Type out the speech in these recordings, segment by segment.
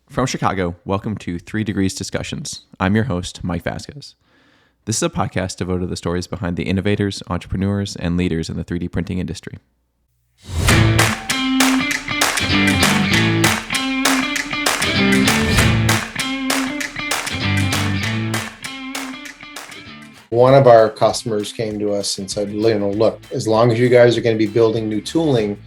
From Chicago, welcome to 3 Degrees Discussions. I'm your host, Mike Vasquez. This is a podcast devoted to the stories behind the innovators, entrepreneurs, and leaders in the 3D printing industry. One of our customers came to us and said, look, as long as you guys are going to be building new tooling,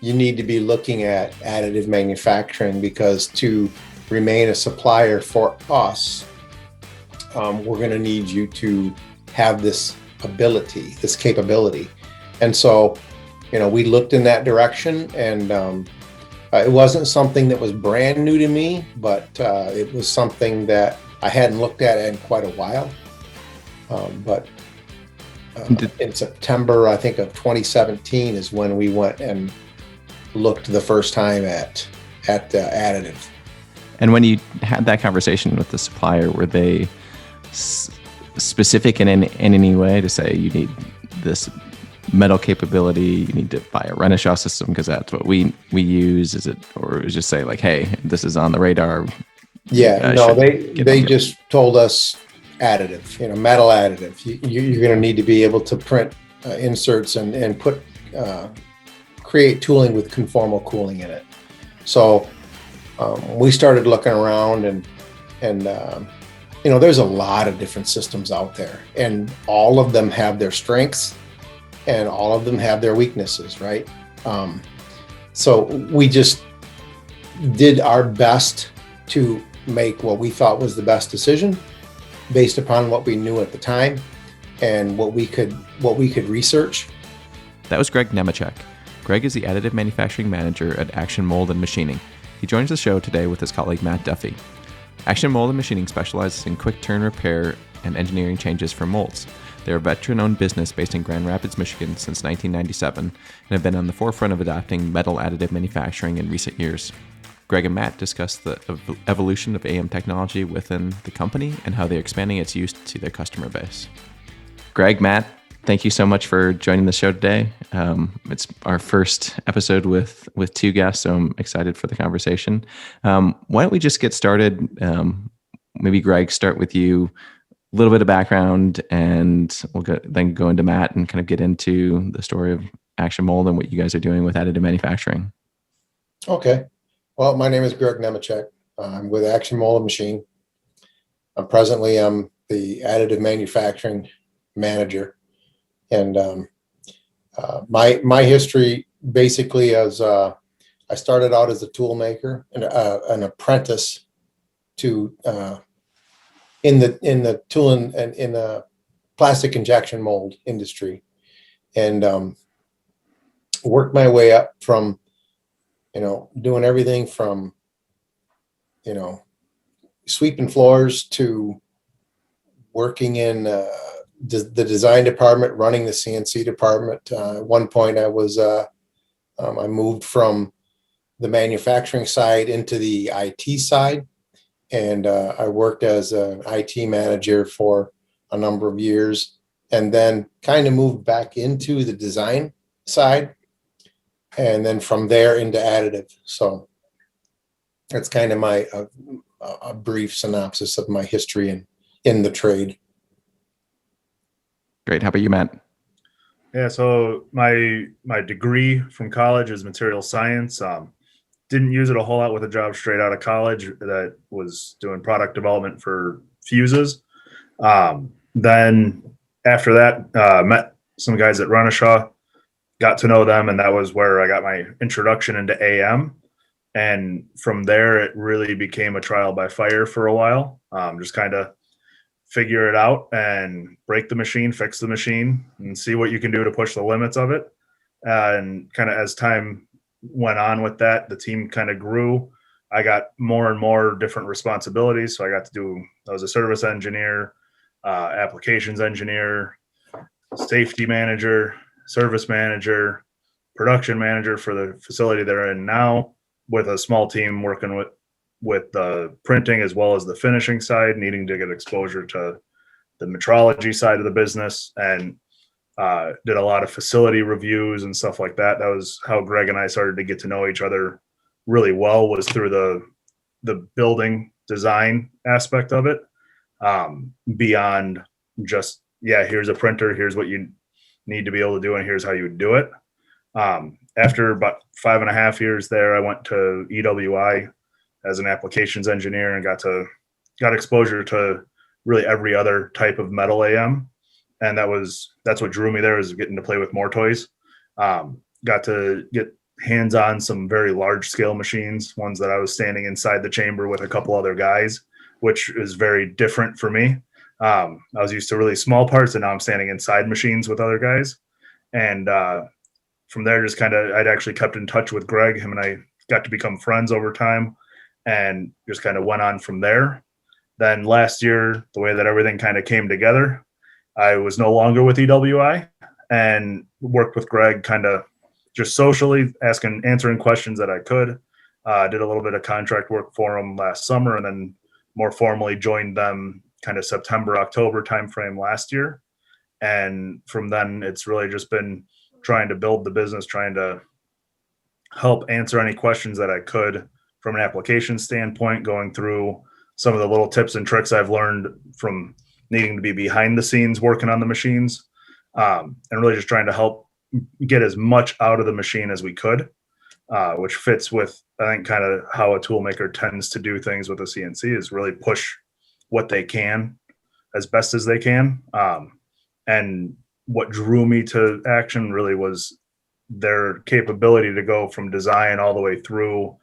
you need to be looking at additive manufacturing, because to remain a supplier for us, we're going to need you to have this ability, this capability. And so, we looked in that direction, and it wasn't something that was brand new to me, but it was something that I hadn't looked at in quite a while. But in September, I think, of 2017 is when we went and looked the first time at additive. And when you had that conversation with the supplier, were they specific in any way to say you need this metal capability, you need to buy a Renishaw system because that's what we use? Is it, or is it just say like, hey, this is on the radar? Yeah, no, they just told us additive, metal additive. You're going to need to be able to print inserts and put create tooling with conformal cooling in it. So we started looking around, and there's a lot of different systems out there, and all of them have their strengths and all of them have their weaknesses, right? So we just did our best to make what we thought was the best decision based upon what we knew at the time and what we could research. That was Greg Nemecek. Greg is the Additive Manufacturing Manager at Action Mold and Machining. He joins the show today with his colleague Matt Duffey. Action Mold and Machining specializes in quick turn repair and engineering changes for molds. They're a veteran-owned business based in Grand Rapids, Michigan since 1997 and have been on the forefront of adopting metal additive manufacturing in recent years. Greg and Matt discuss the evolution of AM technology within the company and how they're expanding its use to their customer base. Greg, Matt, thank you so much for joining the show today. It's our first episode with two guests, so I'm excited for the conversation. Why don't we just get started? Maybe Greg, start with you, a little bit of background, and we'll then go into Matt and kind of get into the story of Action Mold and what you guys are doing with additive manufacturing. Okay. Well, my name is Greg Nemecek. I'm with Action Mold and Machine. I'm the Additive Manufacturing Manager. And my history basically is I started out as a tool maker and an apprentice to in the tool and in the plastic injection mold industry, and worked my way up from doing everything from sweeping floors to working in the design department, running the CNC department. At one point, I moved from the manufacturing side into the IT side, and I worked as an IT manager for a number of years, and then kind of moved back into the design side, and then from there into additive. So that's kind of my a brief synopsis of my history in the trade. Great. How about you, Matt? Yeah, so my degree from college is material science. Didn't use it a whole lot with a job straight out of college that was doing product development for fuses. Then after that, met some guys at Renishaw, got to know them, and that was where I got my introduction into AM. And from there, it really became a trial by fire for a while. Just kind of figure it out and break the machine, fix the machine, and see what you can do to push the limits of it. And kind of as time went on with that, the team kind of grew. I got more and more different responsibilities. So I was a service engineer, applications engineer, safety manager, service manager, production manager for the facility they're in now, with a small team working with the printing as well as the finishing side, needing to get exposure to the metrology side of the business, and did a lot of facility reviews and stuff like that. That was how Greg and I started to get to know each other really well, was through the the building design aspect of it, beyond just, yeah, here's a printer, here's what you need to be able to do, and here's how you would do it. After about 5.5 years there, I went to EWI as an applications engineer and got exposure to really every other type of metal AM. And that's what drew me there, is getting to play with more toys. Got to get hands on some very large scale machines, ones that I was standing inside the chamber with a couple other guys, which is very different for me. I was used to really small parts, and now I'm standing inside machines with other guys. And from there, just kind of, I'd actually kept in touch with Greg. Him and I got to become friends over time, and just kind of went on from there. Then last year, the way that everything kind of came together, I was no longer with EWI and worked with Greg kind of just socially, answering questions that I could. Did a little bit of contract work for him last summer, and then more formally joined them kind of September, October timeframe last year. And from then, it's really just been trying to build the business, trying to help answer any questions that I could from an application standpoint, going through some of the little tips and tricks I've learned from needing to be behind the scenes working on the machines, and really just trying to help get as much out of the machine as we could, which fits with, I think, kind of how a tool maker tends to do things with a CNC, is really push what they can as best as they can. And what drew me to Action really was their capability to go from design all the way through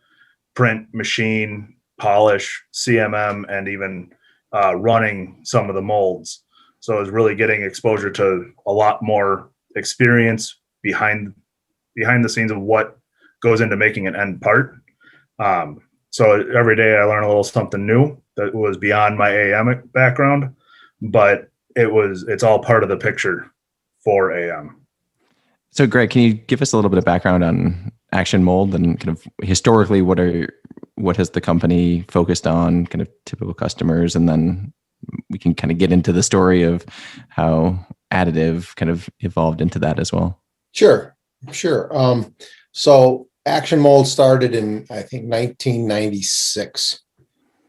print, machine, polish, CMM, and even running some of the molds. So I was really getting exposure to a lot more experience behind the scenes of what goes into making an end part. So every day I learn a little something new that was beyond my AM background, but it's all part of the picture for AM. So Greg, can you give us a little bit of background on Action Mold and kind of historically what has the company focused on, kind of typical customers, and then we can kind of get into the story of how additive kind of evolved into that as well. Sure. So Action Mold started in, I think, 1996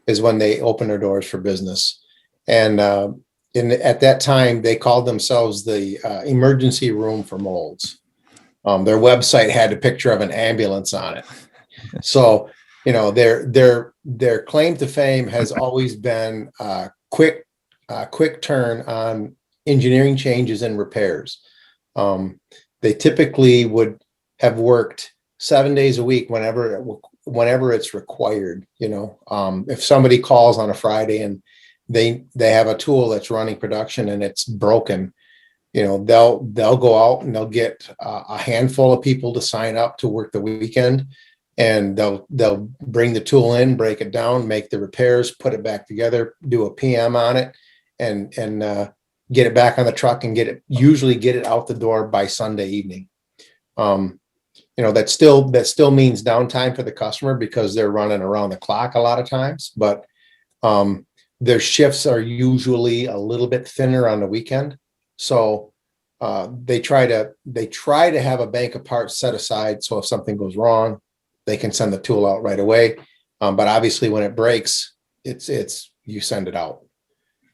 is when they opened their doors for business. And at that time, they called themselves the emergency room for molds. Their website had a picture of an ambulance on it. So, their claim to fame has always been quick turn on engineering changes and repairs. They typically would have worked 7 days a week whenever it's required. If somebody calls on a Friday and they have a tool that's running production and it's broken, they'll go out and they'll get a handful of people to sign up to work the weekend, and they'll bring the tool in, break it down, make the repairs, put it back together, do a PM on it, and get it back on the truck and usually get it out the door by Sunday evening. That still means downtime for the customer because they're running around the clock a lot of times, but their shifts are usually a little bit thinner on the weekend. So they try to have a bank of parts set aside, so if something goes wrong, they can send the tool out right away. But obviously when it breaks, it's you send it out.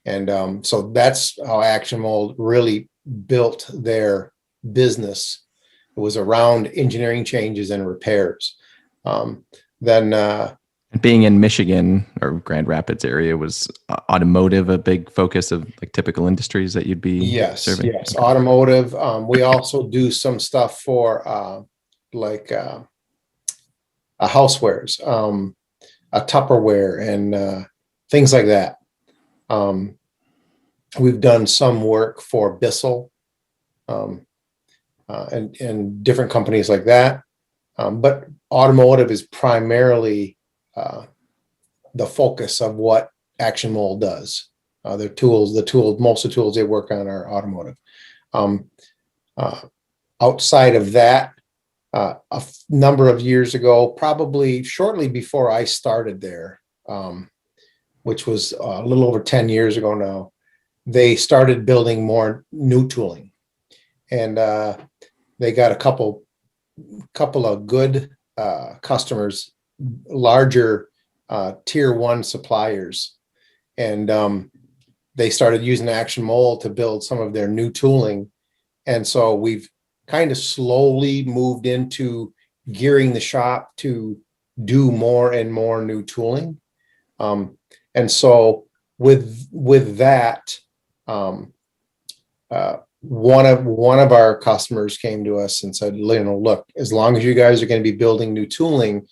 And so that's how Action Mold really built their business. It was around engineering changes and repairs. Being in Michigan or Grand Rapids area, was automotive a big focus of like typical industries that you'd be serving? Yes, okay. Automotive. We also do some stuff for housewares, a Tupperware, and things like that. We've done some work for Bissell and different companies like that. But automotive is primarily the focus of what Action Mold does. Most of the tools they work on are automotive. Outside of that, a number of years ago, probably shortly before I started there, which was a little over 10 years ago now, they started building more new tooling, and they got a couple of good customers, larger tier one suppliers. And they started using Action Mold to build some of their new tooling. And so we've kind of slowly moved into gearing the shop to do more and more new tooling. And so with that, one of our customers came to us and said, look, as long as you guys are going to be building new tooling,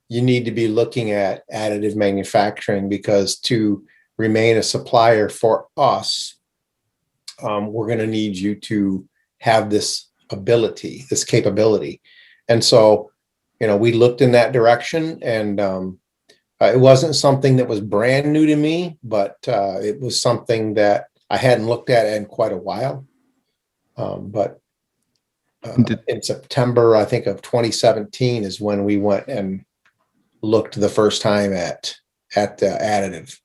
you need to be looking at additive manufacturing, because to remain a supplier for us, we're going to need you to have this ability, this capability. And so, we looked in that direction, and it wasn't something that was brand new to me, but it was something that I hadn't looked at in quite a while. But in September, I think of 2017 is when we went and looked the first time at additive.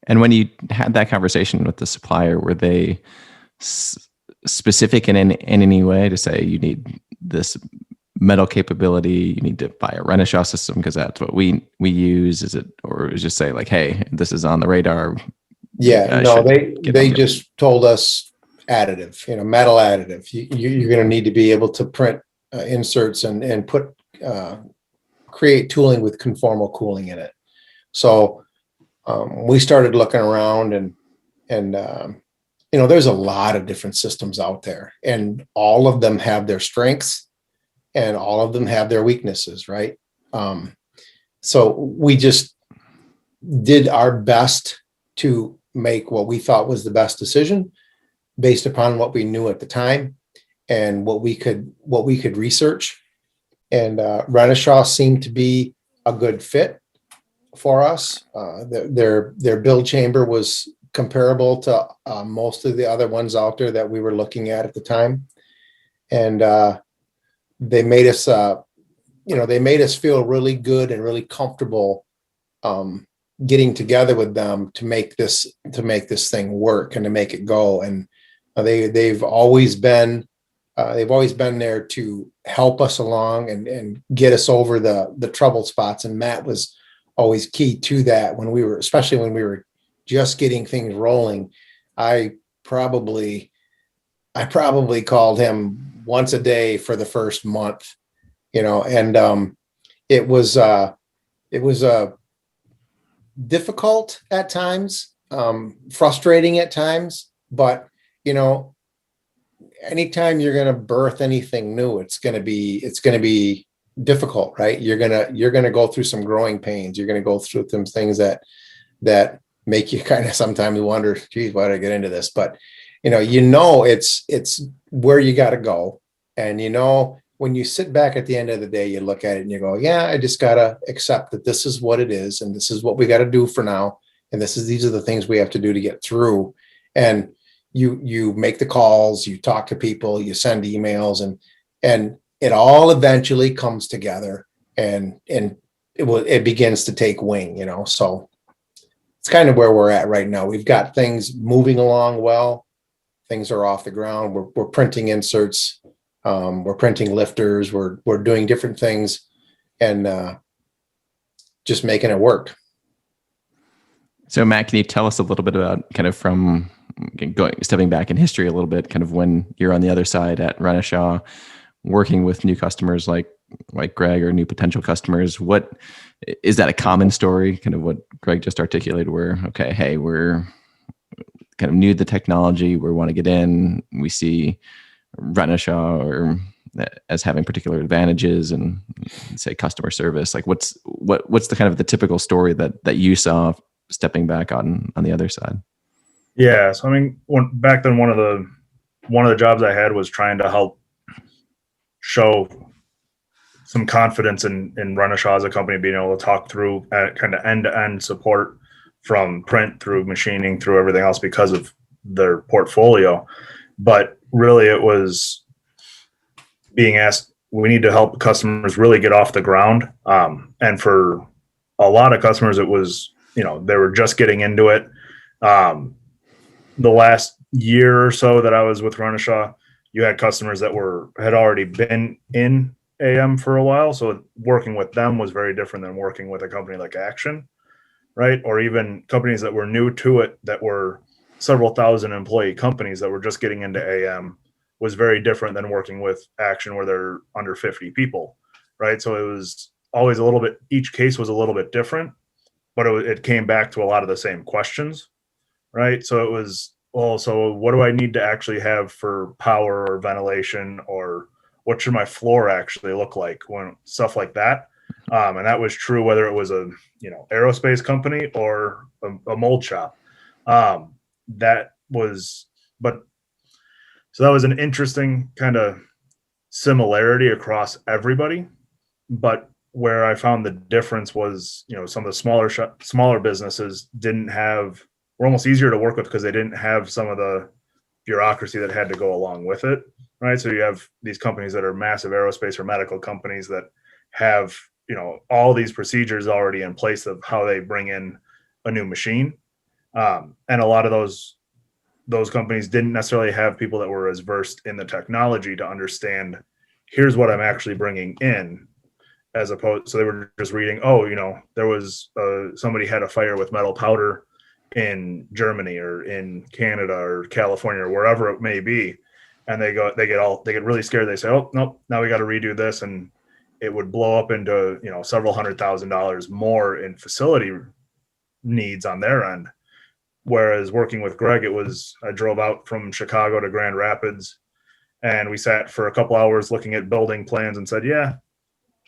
And when you had that conversation with the supplier, were they specific in any way to say you need this metal capability, you need to buy a Renishaw system because that's what we use? Is it, or is it just say like, hey, this is on the radar? Yeah, no, they just told us additive, metal additive. You're going to need to be able to print inserts and put create tooling with conformal cooling in it. So we started looking around, and there's a lot of different systems out there, and all of them have their strengths and all of them have their weaknesses, right? So we just did our best to make what we thought was the best decision based upon what we knew at the time and what we could research. And Renishaw seemed to be a good fit for us. Their build chamber was comparable to most of the other ones out there that we were looking at the time. And they made us, they made us feel really good and really comfortable getting together with them to make this thing work and to make it go. And they've always been there to help us along and get us over the trouble spots. And Matt was always key to that especially when we were just getting things rolling. I probably called him once a day for the first month, and it was difficult at times, frustrating at times, but anytime you're going to birth anything new, it's going to be difficult, right? You're going to go through some growing pains. You're going to go through some things that make you kind of sometimes wonder, geez, why did I get into this? But it's where you got to go. And when you sit back at the end of the day, you look at it and you go, yeah, I just got to accept that this is what it is. And this is what we got to do for now. And these are the things we have to do to get through. And you make the calls, you talk to people, you send emails, and it all eventually comes together, and it begins to take wing, so it's kind of where we're at right now. We've got things moving along well. Things are off the ground. We're printing inserts. We're printing lifters. We're doing different things, and just making it work. So Matt, can you tell us a little bit about kind of from stepping back in history a little bit, kind of when you're on the other side at Renishaw, working with new customers like Greg or new potential customers? What is that a common story, kind of what Greg just articulated, where, okay, hey, we're kind of new to the technology, we want to get in, we see Renishaw or as having particular advantages and say customer service, like what's the kind of the typical story that you saw stepping back on the other side? Yeah. So, back then, one of the jobs I had was trying to help show some confidence in Renishaw as a company, being able to talk through kind of end-to-end support from print through machining through everything else because of their portfolio. But really it was being asked, we need to help customers really get off the ground. And for a lot of customers, it was, they were just getting into it. The last year or so that I was with Renishaw, you had customers that had already been in AM for a while. So working with them was very different than working with a company like Action. right? Or even companies that were new to it that were several thousand employee companies that were just getting into AM was very different than working with Action where they're under 50 people, right? So it was always a little bit, each case was a little bit different, but it came back to a lot of the same questions, right? So it was, well, so what do I need to actually have for power or ventilation, or what should my floor actually look like, when stuff like that. And that was true whether it was a aerospace company or a mold shop. That was, but so that was an interesting kind of similarity across everybody. But where I found the difference was, some of the smaller businesses were almost easier to work with because they didn't have some of the bureaucracy that had to go along with it, right? So you have these companies that are massive aerospace or medical companies that have, all these procedures already in place of how they bring in a new machine. And a lot of those companies didn't necessarily have people that were as versed in the technology to understand, here's what I'm actually bringing in, as opposed, so they were just reading, there was somebody had a fire with metal powder in Germany or in Canada or California or wherever it may be, and they get really scared. They say, oh nope, now we got to redo this, and it would blow up into several $100,000 more in facility needs on their end. Whereas working with Greg, I drove out from Chicago to Grand Rapids, and we sat for a couple hours looking at building plans and said, yeah,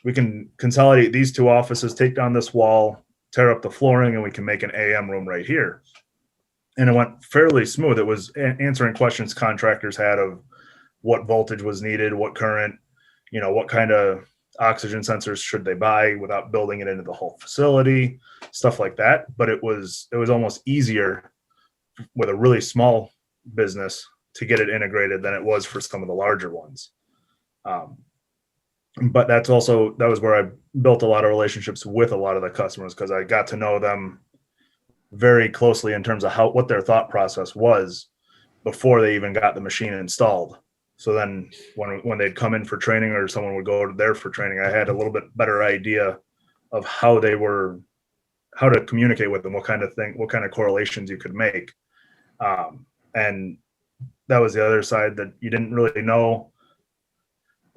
we can consolidate these two offices, take down this wall, tear up the flooring, and we can make an AM room right here. And it went fairly smooth. It was answering questions contractors had of what voltage was needed, what current, what kind of oxygen sensors should they buy without building it into the whole facility, stuff like that. But it was almost easier with a really small business to get it integrated than it was for some of the larger ones. But that was where I built a lot of relationships with a lot of the customers, because I got to know them very closely in terms of what their thought process was before they even got the machine installed. So then when they'd come in for training, or someone would go there for training, I had a little bit better idea of how to communicate with them, what kind of correlations you could make. And that was the other side, that you didn't really know.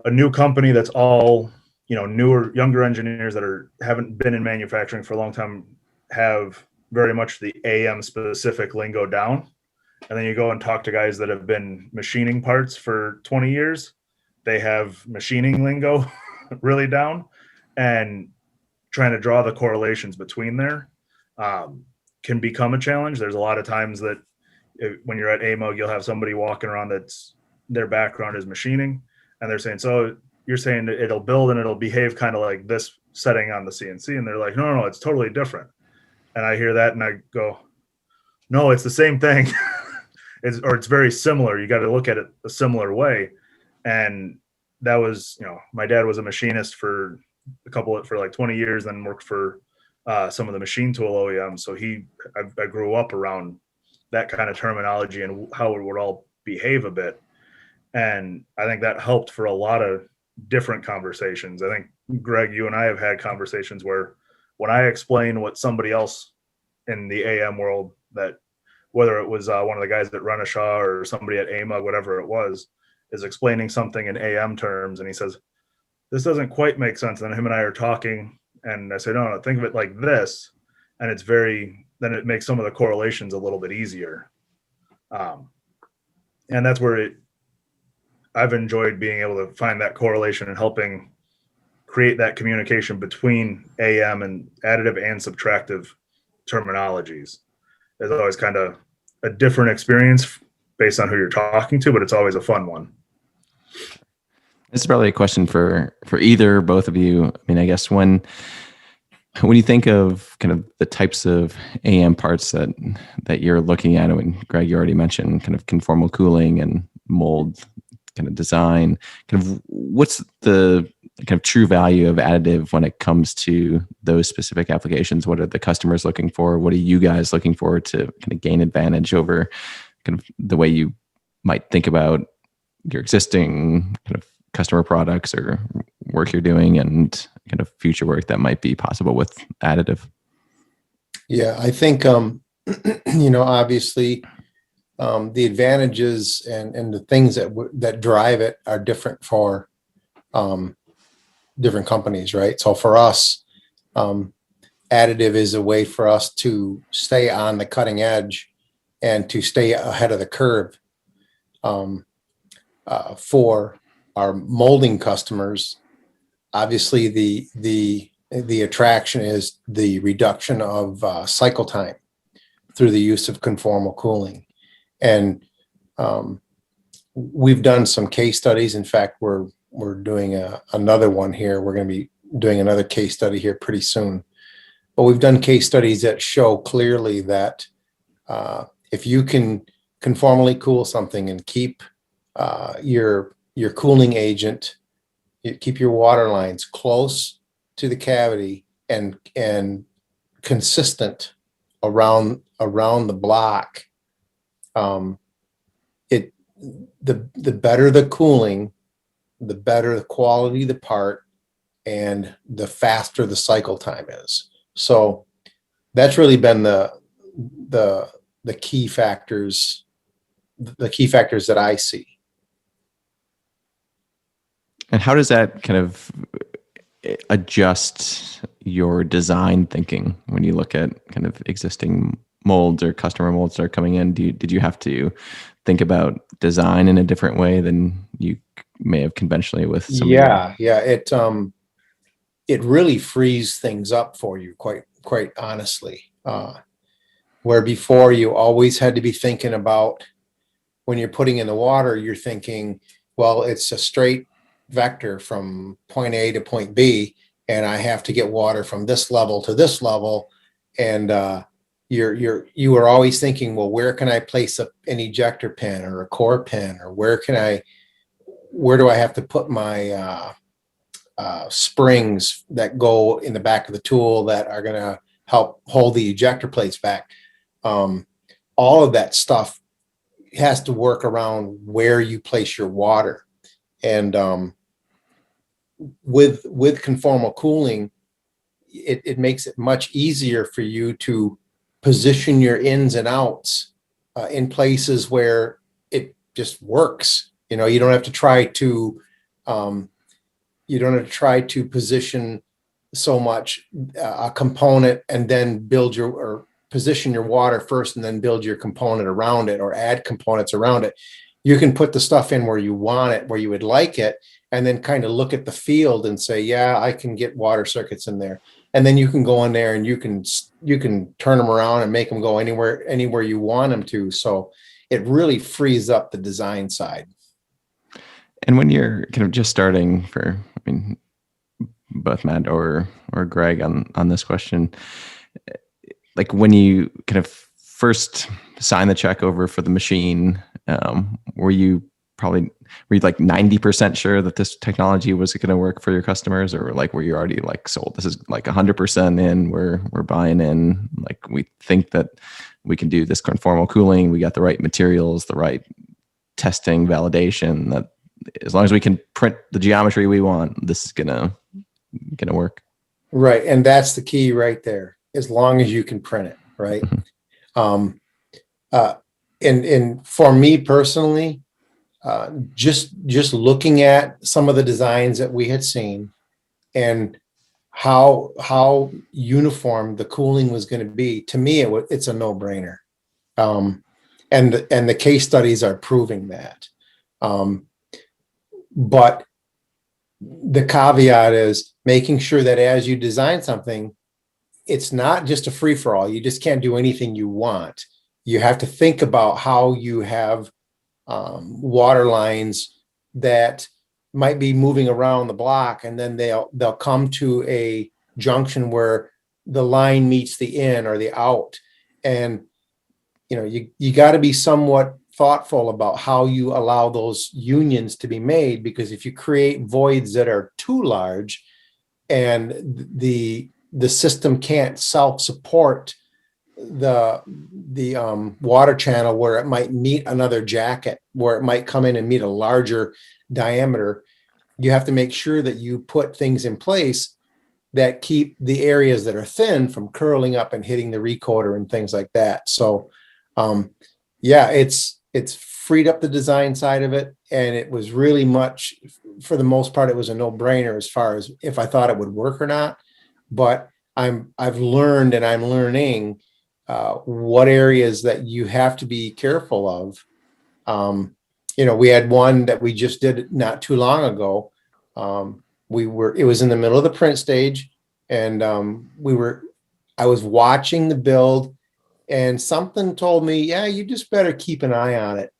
A new company that's all, newer, younger engineers that haven't been in manufacturing for a long time have very much the AM specific lingo down. And then you go and talk to guys that have been machining parts for 20 years. They have machining lingo really down, and trying to draw the correlations between there can become a challenge. There's a lot of times that when you're at AMOG, you'll have somebody walking around that's their background is machining, and they're saying, so you're saying that it'll build and it'll behave kind of like this setting on the CNC. And they're like, no, it's totally different. And I hear that and I go, no, it's the same thing. It's very similar. You got to look at it a similar way. And that was, my dad was a machinist for like 20 years, then worked for some of the machine tool OEMs. So I grew up around that kind of terminology and how it would all behave a bit. And I think that helped for a lot of different conversations. I think, Greg, you and I have had conversations where when I explain what somebody else in the AM world, that whether it was one of the guys at Renishaw or somebody at AMA, whatever it was, is explaining something in AM terms, and he says, this doesn't quite make sense. And then him and I are talking, and I say, no, think of it like this. And then it makes some of the correlations a little bit easier. And that's where I've enjoyed being able to find that correlation and helping create that communication between AM and additive and subtractive terminologies. There's always kind of a different experience based on who you're talking to, but it's always a fun one. This is probably a question for either or both of you. I mean, I guess when you think of kind of the types of AM parts that you're looking at, and Greg, you already mentioned kind of conformal cooling and mold kind of design, kind of what's the kind of true value of additive when it comes to those specific applications? What are the customers looking for? What are you guys looking for to kind of gain advantage over kind of the way you might think about your existing kind of customer products or work you're doing, and kind of future work that might be possible with additive? Yeah, I think, obviously, the advantages and the things that drive it are different for um, different companies, right? So for us, um, additive is a way for us to stay on the cutting edge and to stay ahead of the curve. Um, for our molding customers, obviously the attraction is the reduction of cycle time through the use of conformal cooling. And um, we've done some case studies. In fact, we're doing another one here. We're going to be doing another case study here pretty soon. But we've done case studies that show clearly that if you can conformally cool something and keep your cooling agent, you keep your water lines close to the cavity and consistent around the block, it the better the cooling, the better the quality of the part, and the faster the cycle time is. So that's really been the key factors, that I see. And how does that kind of adjust your design thinking when you look at kind of existing molds or customer molds that are coming in? Did you have to think about design in a different way than you may have conventionally with some Yeah, it really frees things up for you, quite honestly. Where before you always had to be thinking about, when you're putting in the water, you're thinking, well, it's a straight vector from point A to point B, and I have to get water from this level to this level. And you are always thinking, well, where can I place an ejector pin or a core pin, or where do I have to put my springs that go in the back of the tool that are going to help hold the ejector plates back. All of that stuff has to work around where you place your water. And with conformal cooling, it makes it much easier for you to position your ins and outs in places where it just works. You don't have to try to position so much a component and then position your water first and then build your component around it, or add components around it. You can put the stuff in where you want it, where you would like it, and then kind of look at the field and say, yeah, I can get water circuits in there. And then you can go in there and you can turn them around and make them go anywhere you want them to. So it really frees up the design side. And when you're kind of just starting, both Matt or Greg on this question, like when you kind of first sign the check over for the machine, were you like 90% sure that this technology was going to work for your customers, or like were you already like sold? This is like 100% in. We're buying in. Like we think that we can do this conformal cooling. We got the right materials, the right testing, validation. That as long as we can print the geometry we want, this is gonna work. Right, and that's the key right there. As long as you can print it, right? And for me personally, just looking at some of the designs that we had seen and how uniform the cooling was going to be, to me it's a no-brainer. And the case studies are proving that. But the caveat is making sure that as you design something, it's not just a free-for-all. You just can't do anything you want. You have to think about how you have water lines that might be moving around the block, and then they'll come to a junction where the line meets the in or the out. And you got to be somewhat thoughtful about how you allow those unions to be made, because if you create voids that are too large and the system can't self-support the water channel where it might meet another jacket, where it might come in and meet a larger diameter, you have to make sure that you put things in place that keep the areas that are thin from curling up and hitting the recoater and things like that. So, yeah, it's freed up the design side of it, and it was really much, for the most part, it was a no-brainer as far as if I thought it would work or not. But I've learned, and I'm learning what areas that you have to be careful of. We had one that we just did not too long ago. It was in the middle of the print stage, and I was watching the build, and something told me, yeah, you just better keep an eye on it.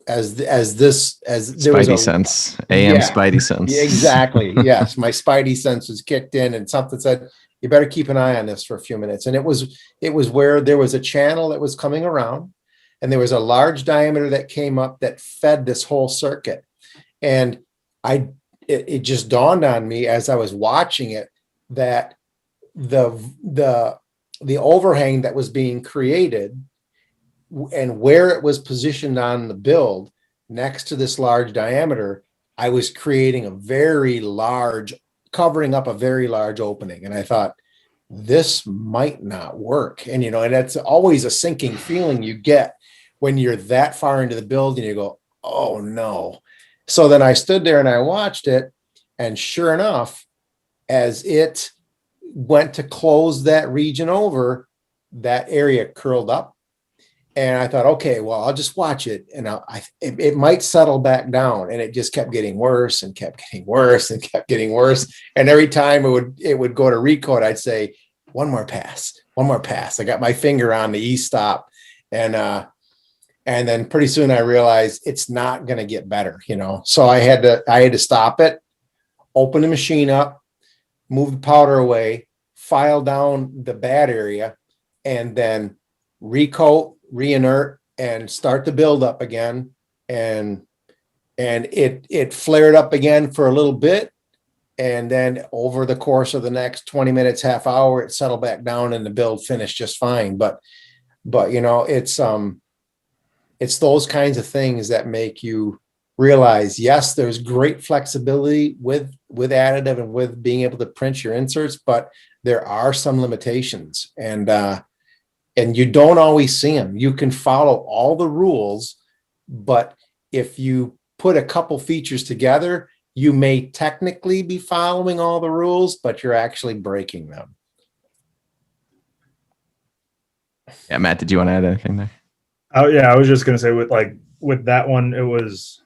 As there was Spidey sense, AM Spidey sense. Exactly. Yes, my Spidey sense was kicked in, and something said, you better keep an eye on this for a few minutes. And it was where there was a channel that was coming around, and there was a large diameter that came up that fed this whole circuit. And it just dawned on me as I was watching it that the overhang that was being created and where it was positioned on the build next to this large diameter, I was creating covering up a very large opening. And I thought, this might not work. And, and that's always a sinking feeling you get when you're that far into the build and you go, oh no. So then I stood there and I watched it, and sure enough, as it went to close that region over, that area curled up. And I thought, okay, well, I'll just watch it, and it might settle back down. And it just kept getting worse and kept getting worse and kept getting worse. And every time it would go to recoat, I'd say, one more pass. I got my finger on the e-stop, and then pretty soon I realized it's not going to get better, So I had to stop it, open the machine up, move the powder away, file down the bad area, and then recoat, re-inert, and start the build up again. And it flared up again for a little bit. And then over the course of the next 20 minutes, half hour, it settled back down and the build finished just fine. But it's those kinds of things that make you realize, yes, there's great flexibility with additive and with being able to print your inserts, but there are some limitations, and you don't always see them. You can follow all the rules, but if you put a couple features together, you may technically be following all the rules, but you're actually breaking them. Yeah, Matt, did you want to add anything there? Oh yeah, I was just going to say with that one, it was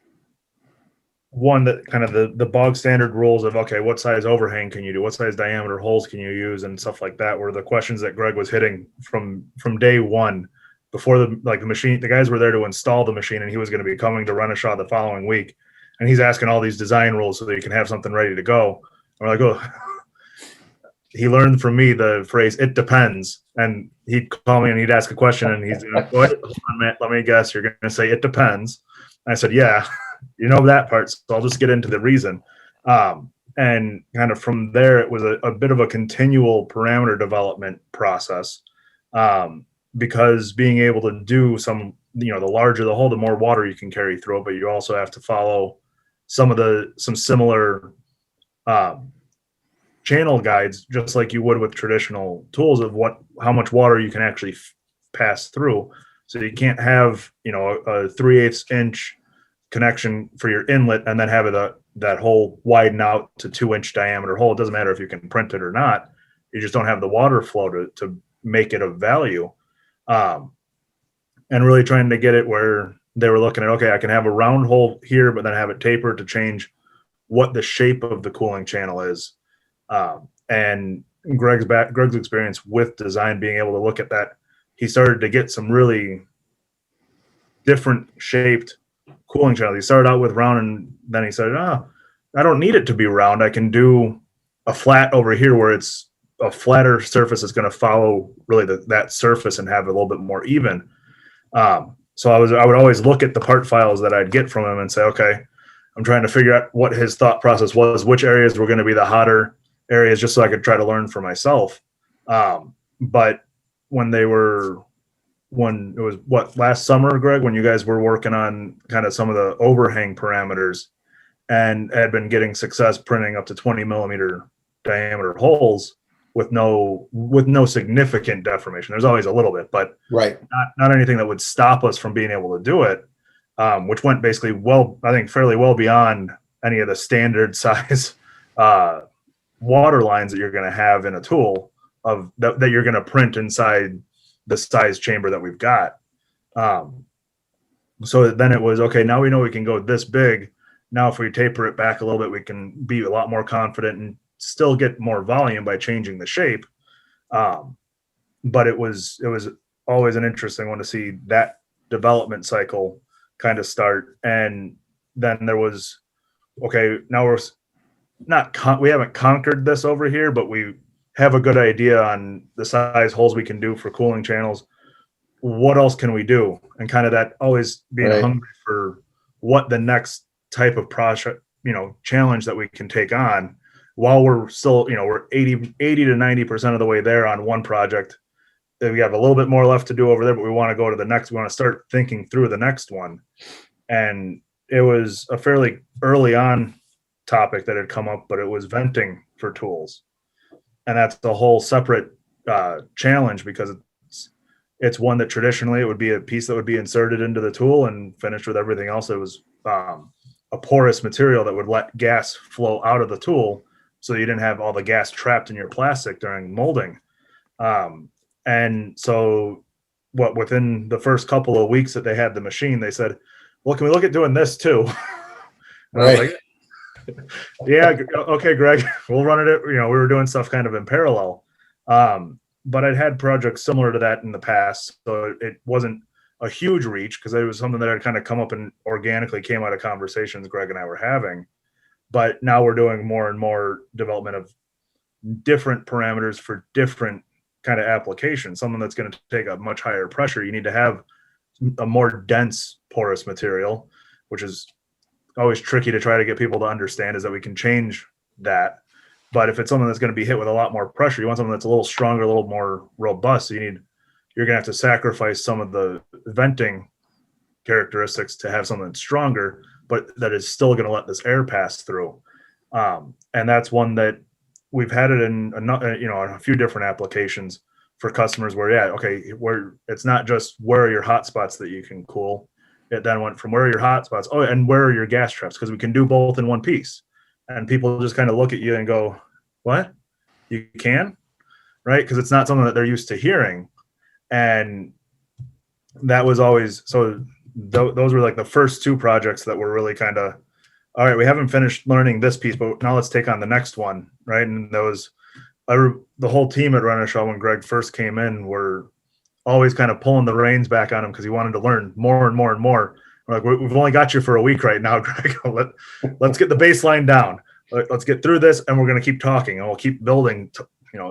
one that kind of the bog standard rules of, okay, what size overhang can you do? What size diameter holes can you use? And stuff like that were the questions that Greg was hitting from day one, before the machine. The guys were there to install the machine, and he was going to be coming to Renishaw the following week. And he's asking all these design rules so that you can have something ready to go. And we're like, oh, he learned from me the phrase, it depends. And he'd call me and he'd ask a question, and he's like, go ahead, Matt, let me guess, you're going to say it depends. And I said, yeah, you know that part. So I'll just get into the reason. And kind of from there, it was a bit of a continual parameter development process, because being able to do some, the larger the hole, the more water you can carry through it, but you also have to follow some similar channel guides, just like you would with traditional tools, of how much water you can actually pass through. So you can't have, a 3/8 inch connection for your inlet and then have that hole widen out to 2-inch diameter hole. It doesn't matter if you can print it or not. You just don't have the water flow to make it of value. And really trying to get it where they were looking at, okay, I can have a round hole here, but then have it tapered to change what the shape of the cooling channel is. And Greg's experience with design, being able to look at that, he started to get some really different shaped cooling channels. He started out with round, and then he said, I don't need it to be round. I can do a flat over here where it's a flatter surface is going to follow really that surface and have a little bit more even. So I would always look at the part files that I'd get from him and say, okay, I'm trying to figure out what his thought process was, which areas were going to be the hotter areas, just so I could try to learn for myself. But when it was last summer, Greg, when you guys were working on kind of some of the overhang parameters and had been getting success printing up to 20 millimeter diameter holes with no significant deformation. There's always a little bit, but Right. not anything that would stop us from being able to do it, which went basically I think fairly well beyond any of the standard size water lines that you're going to have in a tool that you're going to print inside the size chamber that we've got. So then it was, okay, now we know we can go this big. Now, if we taper it back a little bit, we can be a lot more confident and still get more volume by changing the shape. But it was always an interesting one to see that development cycle kind of start. And then there was, okay, now we haven't conquered this over here, but we have a good idea on the size holes we can do for cooling channels. What else can we do? And kind of that always being hungry for what the next type of project, challenge that we can take on while we're still, we're 80 to 90% of the way there on one project. We have a little bit more left to do over there, but we want to go to the next. We want to start thinking through the next one. And it was a fairly early on topic that had come up, but it was venting for tools. And that's a whole separate challenge, because it's one that traditionally it would be a piece that would be inserted into the tool and finished with everything else. It was a porous material that would let gas flow out of the tool, so you didn't have all the gas trapped in your plastic during molding. And so within the first couple of weeks that they had the machine, they said, well, can we look at doing this too? And I was like, yeah, okay, Greg, we'll run it. We were doing stuff kind of in parallel. But I'd had projects similar to that in the past, so it wasn't a huge reach, because it was something that had kind of come up and organically came out of conversations Greg and I were having. But now we're doing more and more development of different parameters for different kind of applications. Something that's going to take a much higher pressure, you need to have a more dense porous material, which is always tricky to try to get people to understand, is that we can change that. But if it's something that's going to be hit with a lot more pressure, you want something that's a little stronger, a little more robust. So you're going to have to sacrifice some of the venting characteristics to have something that's stronger, but that is still going to let this air pass through. And that's one that we've had it in a few different applications for customers where, it's not just where are your hot spots that you can cool. It then went from where are your hot spots, and where are your gas traps, because we can do both in one piece. And people just kind of look at you and go, what? You can? Right? Because it's not something that they're used to hearing. And that was always, so those were like the first two projects that were really kind of, all right, we haven't finished learning this piece, but now let's take on the next one. Right. And the whole team at Renishaw, when Greg first came in, were always kind of pulling the reins back on him, because he wanted to learn more and more and more. We're like, we've only got you for a week right now, Greg. Let's get the baseline down. Let's get through this, and we're going to keep talking, and we'll keep building,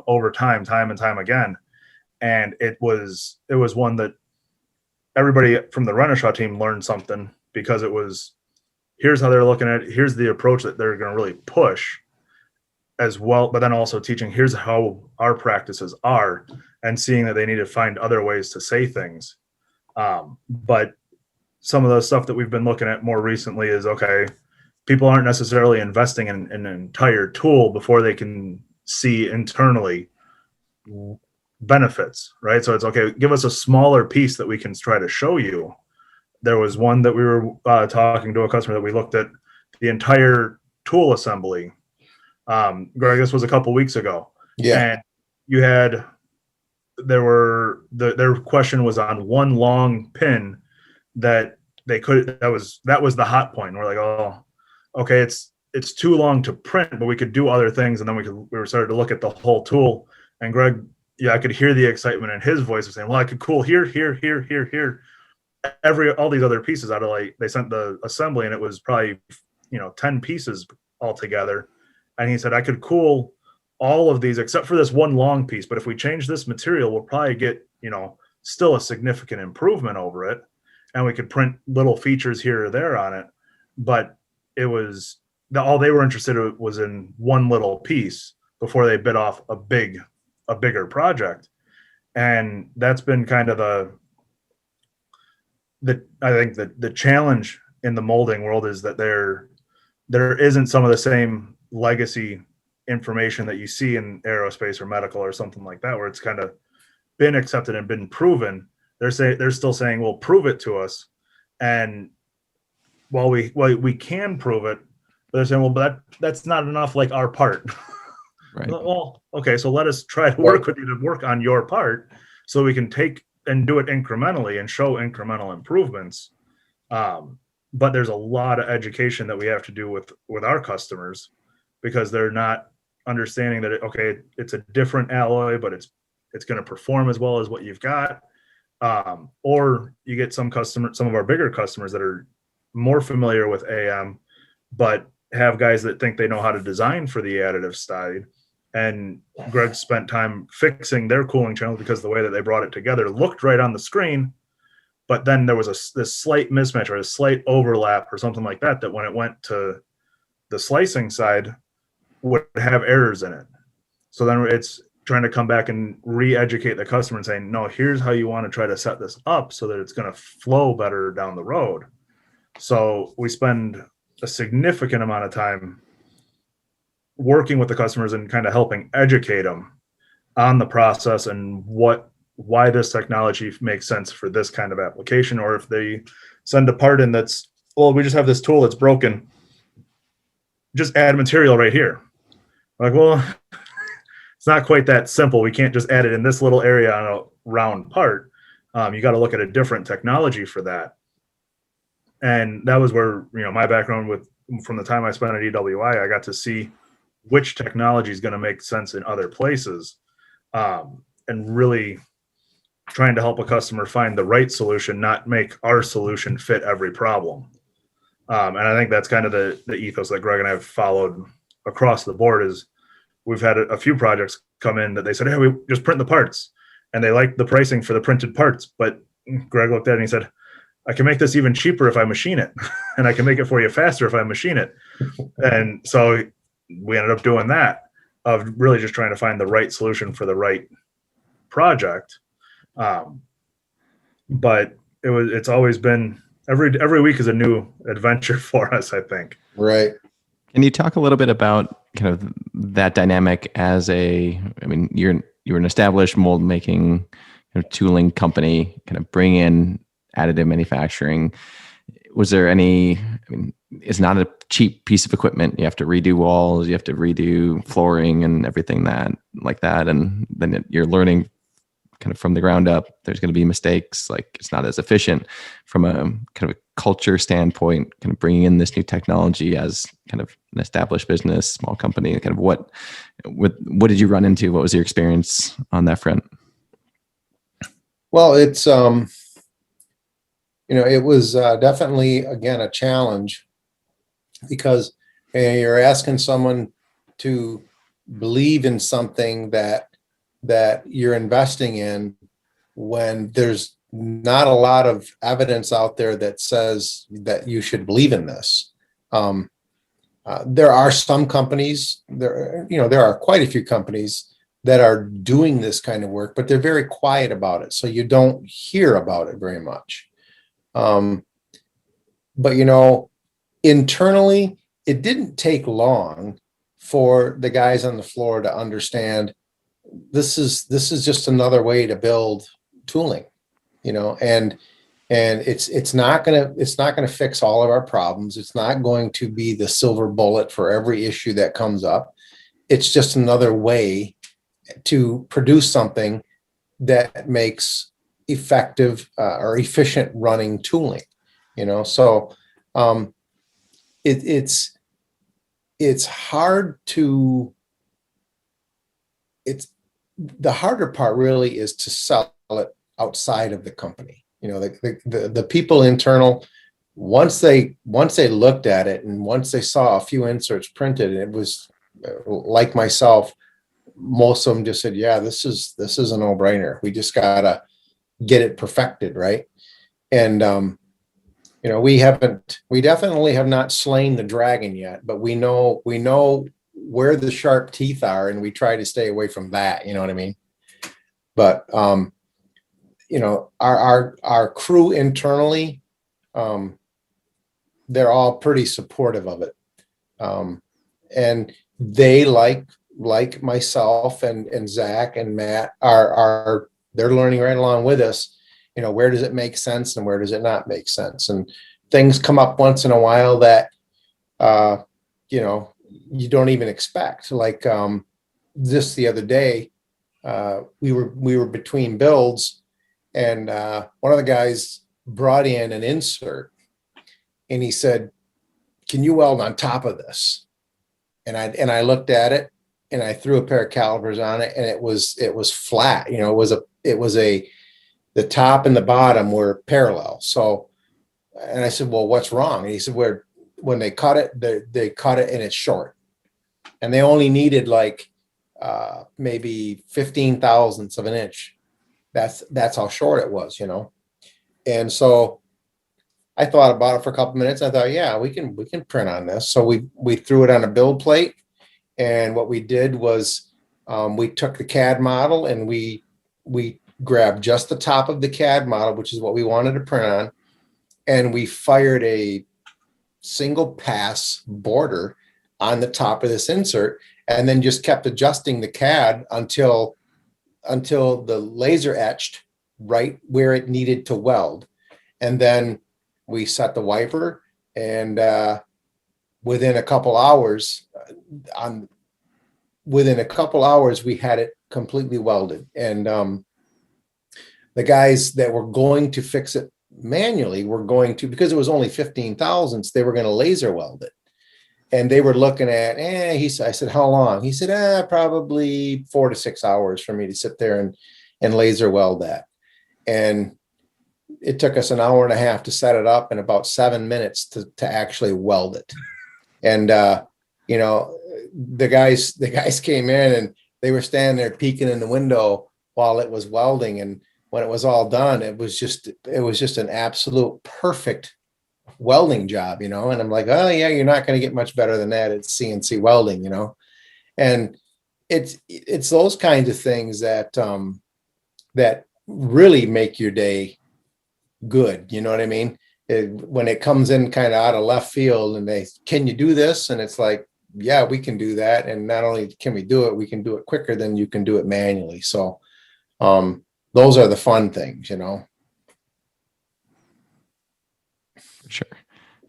over time and time again. And it was one that everybody from the Renishaw team learned something, because it was, here's how they're looking at it. Here's the approach that they're going to really push as well. But then also teaching, here's how our practices are, and seeing that they need to find other ways to say things. But some of the stuff that we've been looking at more recently is, okay, people aren't necessarily investing in an entire tool before they can see internally benefits, right? So it's, okay, give us a smaller piece that we can try to show you. There was one that we were talking to a customer that we looked at the entire tool assembly. Greg, this was a couple weeks ago. Yeah. And you had, their question was on one long pin that that was the hot point. And we're like, oh, okay, it's too long to print, but we could do other things. And then we were started to look at the whole tool. And Greg, I could hear the excitement in his voice of saying, well, I could cool here, all these other pieces out of, they sent the assembly, and it was probably, 10 pieces altogether. And he said, I could cool all of these except for this one long piece. But if we change this material, we'll probably get, still a significant improvement over it. And we could print little features here or there on it. But it was all they were interested in was in one little piece before they bit off a bigger project. And that's been kind of I think the challenge in the molding world is that there isn't some of the same legacy information that you see in aerospace or medical or something like that, where it's kind of been accepted and been proven. They're still saying, well, prove it to us. And while we can prove it, but they're saying, well, but that's not enough like our part. Right. Well, okay, so let us try to work with you to work on your part so we can take and do it incrementally and show incremental improvements. But there's a lot of education that we have to do with our customers, because they're not understanding that it's a different alloy, but it's going to perform as well as what you've got. Or you get some of our bigger customers that are more familiar with AM, but have guys that think they know how to design for the additive side. And Greg spent time fixing their cooling channel because the way that they brought it together looked right on the screen, but then there was this slight mismatch or a slight overlap or something like that, that when it went to the slicing side would have errors in it. So then it's trying to come back and re-educate the customer and saying, no, here's how you want to try to set this up so that it's going to flow better down the road. So we spend a significant amount of time working with the customers and kind of helping educate them on the process and why this technology makes sense for this kind of application. Or if they send a part in that's, well, we just have this tool that's broken, just add material right here. Like, well, it's not quite that simple. We can't just add it in this little area on a round part. You got to look at a different technology for that. And that was where, my background from the time I spent at EWI, I got to see which technology is going to make sense in other places, and really trying to help a customer find the right solution, not make our solution fit every problem. And I think that's kind of the ethos that Greg and I have followed across the board. Is we've had a few projects come in that they said, hey, we just print the parts, and they liked the pricing for the printed parts. But Greg looked at it and he said, I can make this even cheaper if I machine it, and I can make it for you faster if I machine it. And so we ended up doing that, of really just trying to find the right solution for the right project. But it's always been every week is a new adventure for us, I think. Right. Can you talk a little bit about kind of that dynamic you're an established mold making tooling company, kind of bring in additive manufacturing. Was there it's not a cheap piece of equipment. You have to redo walls, you have to redo flooring and everything like that. And then you're learning kind of from the ground up. There's going to be mistakes. Like, it's not as efficient from a kind of a culture standpoint, kind of bringing in this new technology as kind of an established business, small company. Kind of what did you run into? What was your experience on that front? Well, it's, it was definitely, again, a challenge, because you're asking someone to believe in something that you're investing in when there's not a lot of evidence out there that says that you should believe in this. There are some companies, there are quite a few companies that are doing this kind of work, but they're very quiet about it. So you don't hear about it very much. But internally, it didn't take long for the guys on the floor to understand this is just another way to build tooling, and it's not gonna fix all of our problems. It's not going to be the silver bullet for every issue that comes up. It's just another way to produce something that makes effective or efficient running tooling, so it's hard to, the harder part really is to sell it outside of the company. The people internal, once they looked at it and once they saw a few inserts printed, it was like myself, most of them just said, yeah, this is a no-brainer. We just gotta get it perfected, right? And we definitely have not slain the dragon yet, but we know where the sharp teeth are, and we try to stay away from that. You know what I mean? But our crew internally, they're all pretty supportive of it. And they like myself and Zach and Matt are they're learning right along with us. Where does it make sense and where does it not make sense? And things come up once in a while that you don't even expect. Like this the other day, we were between builds, and one of the guys brought in an insert, and he said, "Can you weld on top of this?" And I looked at it, and I threw a pair of calipers on it, and it was flat. The top and the bottom were parallel. So, and I said, "Well, what's wrong?" And he said, when they cut it, they cut it and it's short, and they only needed like maybe 15 thousandths of an inch. That's how short it was, And so I thought about it for a couple minutes. I thought, yeah, we can print on this. So we threw it on a build plate, and what we did was we took the CAD model and we grabbed just the top of the CAD model, which is what we wanted to print on, and we fired a single pass border on the top of this insert, and then just kept adjusting the CAD until the laser etched right where it needed to weld. And then we set the wiper, and within a couple hours we had it completely welded. And the guys that were going to fix it manually were going to, because it was only 15 thousandths, they were going to laser weld it. And they were looking at, I said, how long? He said, probably 4 to 6 hours for me to sit there and laser weld that. And it took us an hour and a half to set it up and about 7 minutes to actually weld it. And, the guys came in and they were standing there peeking in the window while it was welding. And when it was all done, it was just an absolute perfect welding job, and I'm like, oh yeah, you're not going to get much better than that. It's CNC welding, and it's those kinds of things that that really make your day good. You know what I mean? When it comes in kind of out of left field and can you do this? And it's like, yeah, we can do that. And not only can we do it, we can do it quicker than you can do it manually. So those are the fun things, Sure.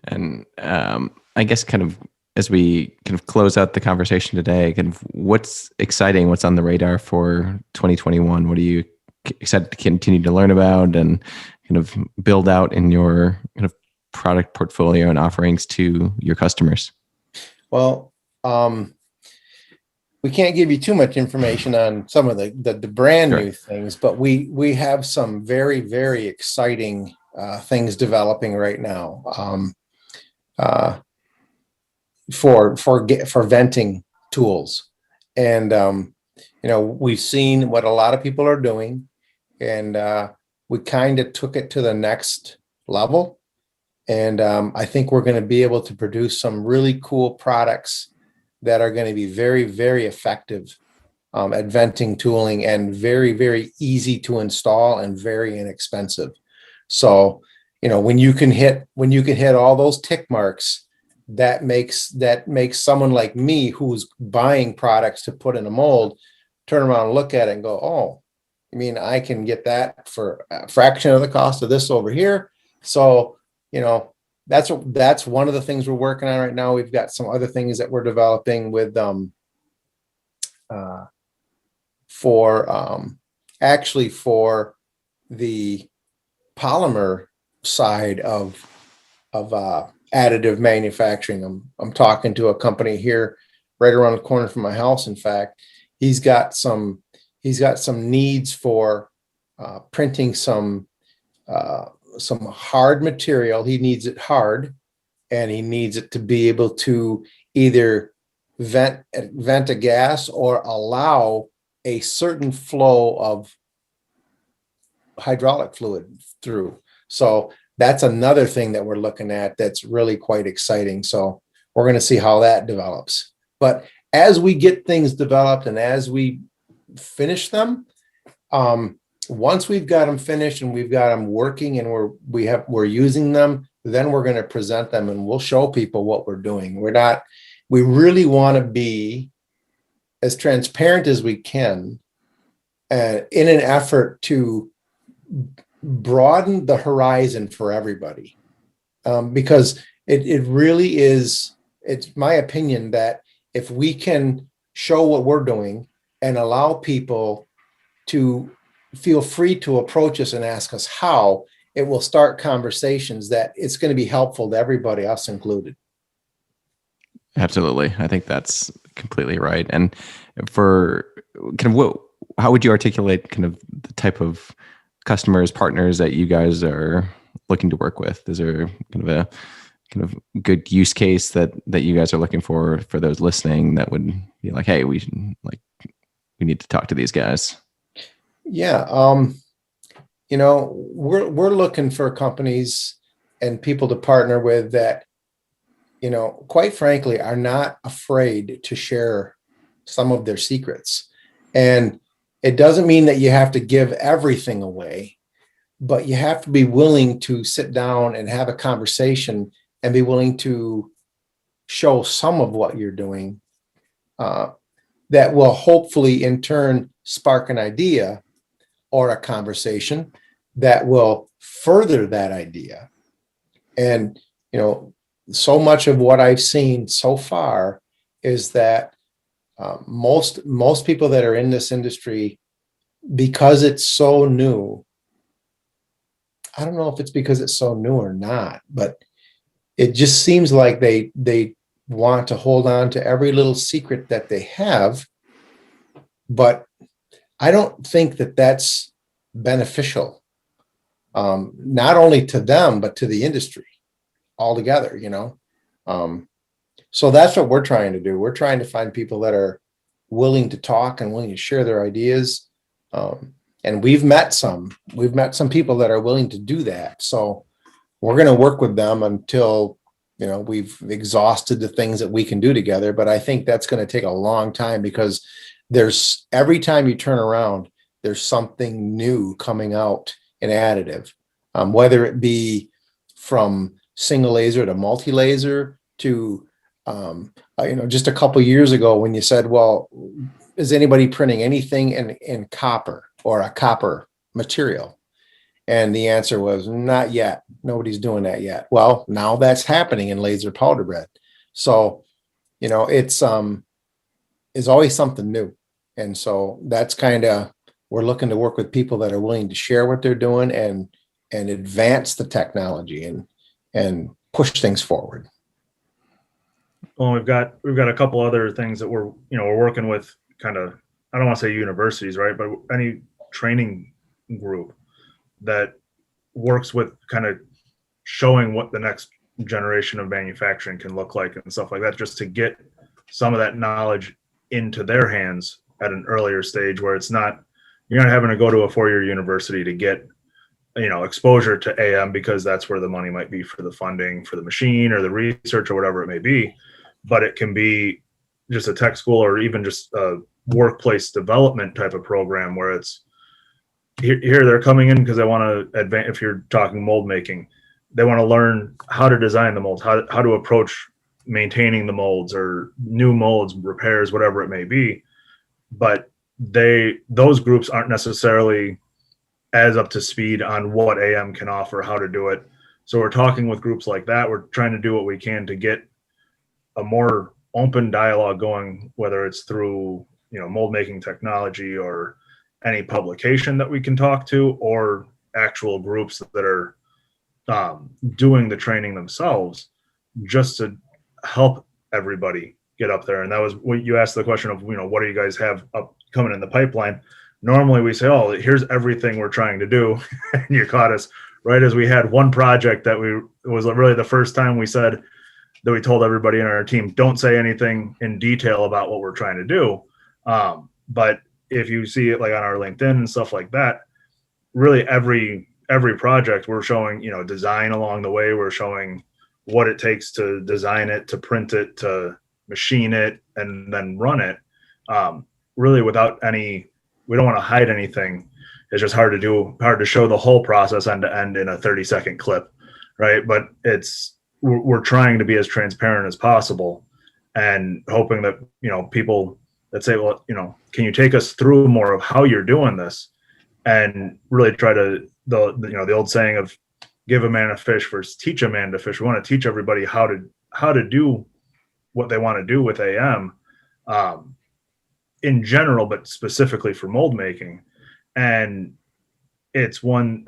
And I guess kind of as we kind of close out the conversation today, kind of what's exciting, what's on the radar for 2021? What are you excited to continue to learn about and kind of build out in your kind of product portfolio and offerings to your customers? Well, we can't give you too much information on some of the brand new things, but we have some very, very exciting things developing right now for venting tools. And we've seen what a lot of people are doing, and we kind of took it to the next level. And I think we're going to be able to produce some really cool products that are going to be very, very effective at venting tooling, and very, very easy to install and very inexpensive. So, when you can hit all those tick marks, that makes someone like me who's buying products to put in a mold turn around and look at it and go, oh, I mean, I can get that for a fraction of the cost of this over here. So, that's one of the things we're working on right now. We've got some other things that we're developing with for the polymer side of additive manufacturing. I'm talking to a company here right around the corner from my house. In fact, he's got some needs for printing some hard material. He needs it hard, and he needs it to be able to either vent a gas or allow a certain flow of hydraulic fluid through. So that's another thing that we're looking at that's really quite exciting. So we're going to see how that develops. But as we get things developed and as we finish them, once we've got them finished and we've got them working and we're using them, then we're going to present them and we'll show people what we're doing. We're not, we really want to be as transparent as we can in an effort to broaden the horizon for everybody. Because it really is, it's my opinion that if we can show what we're doing and allow people to feel free to approach us and ask us how, it will start conversations that it's going to be helpful to everybody, us included. Absolutely. I think that's completely right. And for kind of how would you articulate kind of the type of customers, partners that you guys are looking to work with? Is there kind of good use case that you guys are looking for those listening that would be like, hey, we need to talk to these guys? Yeah. We're looking for companies and people to partner with that, quite frankly, are not afraid to share some of their secrets. And it doesn't mean that you have to give everything away, but you have to be willing to sit down and have a conversation and be willing to show some of what you're doing that will hopefully in turn spark an idea or a conversation that will further that idea. And, so much of what I've seen so far is that most people that are in this industry, because it's so new, I don't know if it's because it's so new or not, but it just seems like they want to hold on to every little secret that they have. But I don't think that that's beneficial, not only to them, but to the industry altogether, So that's what we're trying to do. We're trying to find people that are willing to talk and willing to share their ideas. And we've met some people that are willing to do that. So we're going to work with them until, we've exhausted the things that we can do together. But I think that's going to take a long time because every time you turn around, there's something new coming out in additive, whether it be from single laser to multi-laser to, just a couple of years ago when you said, well, is anybody printing anything in copper or a copper material? And the answer was not yet. Nobody's doing that yet. Well, now that's happening in laser powder bed. So, it's always something new. And so that's we're looking to work with people that are willing to share what they're doing and advance the technology and push things forward. Well, we've got a couple other things that we're working with, kind of, I don't want to say universities, right, but any training group that works with kind of showing what the next generation of manufacturing can look like and stuff like that, just to get some of that knowledge into their hands at an earlier stage where you're not having to go to a 4-year university to get exposure to AM, because that's where the money might be for the funding for the machine or the research or whatever it may be. But it can be just a tech school or even just a workplace development type of program where it's here they're coming in because they want to advance. If you're talking mold making, they want to learn how to design the molds, how to approach maintaining the molds or new molds, repairs, whatever it may be. But those groups aren't necessarily as up to speed on what AM can offer, how to do it. So we're talking with groups like that. We're trying to do what we can to get a more open dialogue going, whether it's through, mold making technology or any publication that we can talk to, or actual groups that are doing the training themselves, just to help everybody get up there. And that was what you asked the question of, what do you guys have up coming in the pipeline? Normally we say, oh, here's everything we're trying to do. And you caught us right as we had one project that it was really the first time we said that we told everybody in our team, don't say anything in detail about what we're trying to do. But if you see it like on our LinkedIn and stuff like that, really every project we're showing, design along the way. We're showing what it takes to design it, to print it, to machine it, and then run it. Really without we don't want to hide anything. It's just hard to show the whole process end to end in a 30-second clip, right? But we're trying to be as transparent as possible. and hoping that, people that say, well, can you take us through more of how you're doing this, and really try to, the old saying of give a man a fish versus teach a man to fish. We want to teach everybody how to do what they want to do with AM, in general, but specifically for mold making. And it's one,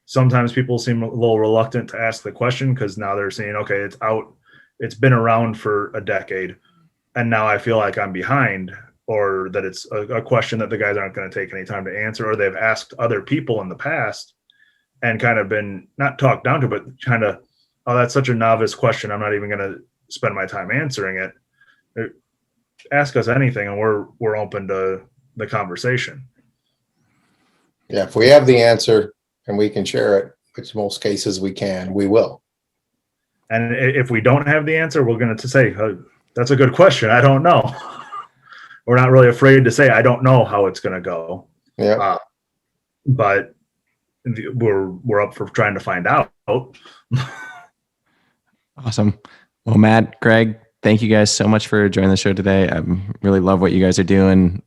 sometimes people seem a little reluctant to ask the question because now they're saying, okay, it's been around for a decade, and now I feel like I'm behind, or that it's a question that the guys aren't going to take any time to answer, or they've asked other people in the past and kind of been not talked down to, but kind of, oh, that's such a novice question, I'm not even going to spend my time answering it. Ask us anything, and we're open to the conversation. Yeah, if we have the answer and we can share it, which most cases we can, we will. And if we don't have the answer, we're going to say, oh, that's a good question, I don't know. We're not really afraid to say, I don't know how it's going to go. Yeah. But we're up for trying to find out. Awesome. Well, Matt, Greg, thank you guys so much for joining the show today. I really love what you guys are doing.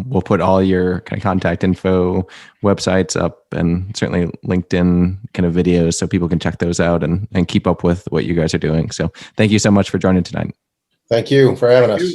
We'll put all your kind of contact info, websites up, and certainly LinkedIn kind of videos so people can check those out and keep up with what you guys are doing. So thank you so much for joining tonight. Thank you for having us.